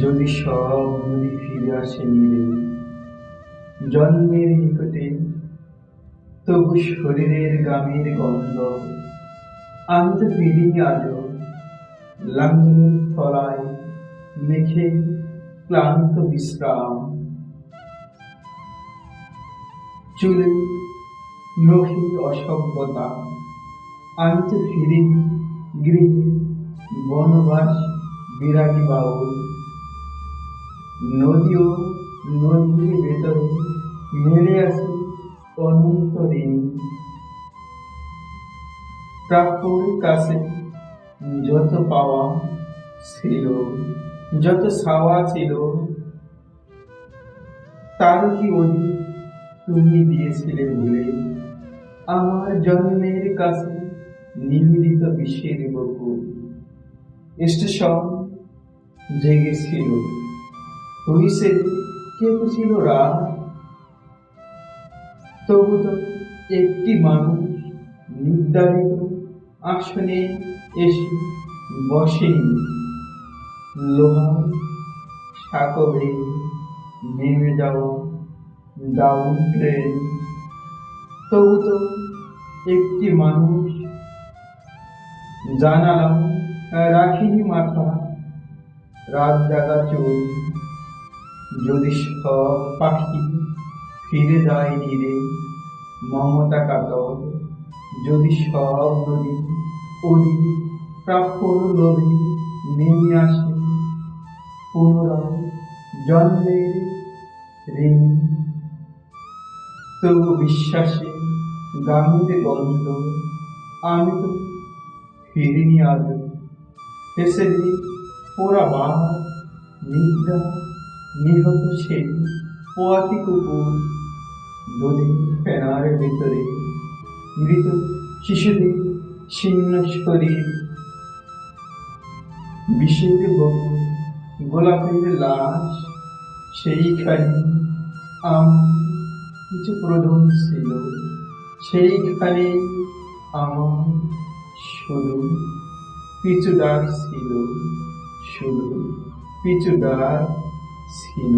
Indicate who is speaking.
Speaker 1: যদি সব নদী ফিরে আসে নিরে জন্মের নিকটে, তবু শরীরের গামের গন্ধ আমি তো ফিরিনি আজও। লাঙ্গলের তলায় মেখে ক্লান্ত বিশ্রাম, চুলে নখে অসভ্যতা। আমি তো ফিরিনি গৃহে, বনবাস বিরাগী বাউল। নদীও নদীর ভেতরে মেলে আছে অনন্ত ঋণ। প্রাপ্যর কাছে যত পাওয়া ছিল, যত ছাওয়া ছিল, তার কি অধিক তুমি দিয়েছিলে ভুলে। আমার জন্মের কাছে নিবেদিত বিষের বকুল। স্টেশন জেগেছিল, হুইসেল কেঁপেছিল রাত। তবু তো একটি মানুষ নির্ধারিত আসনে এসে বসেনি। লোহার সাঁকোবে নেমে যাওয়া ডাউন ট্রেন। তবু তো একটি মানুষ জানালা রাখিনি মাথা, রাত জাগা চোখ। যদি সব পাখি ফিরে যায় নীরে মমতা কাতর, যদি সব নদী অধিক প্রাপ্যর লোভে নেমে আসে পুনরায় জন্মের ঋণ। তবু বিশ্বাসে গামের গন্ধ আমি তো ফিরিনি আজও। হেসেলে পোড়া বাঘ, নিদ্রা নিহত সেই পোয়াতি কুকুর, দুধে ফেনার ভেতরে মৃত শিশুদের ছিন্ন শরীর, বিষের বহু গোলাপের লাশ। সেইখানে আমার কিছু প্রদম ছিল, সেইখানে আমার শুধু পিছু ডাক ছিল, শুধু পিছু ডাক ছিল।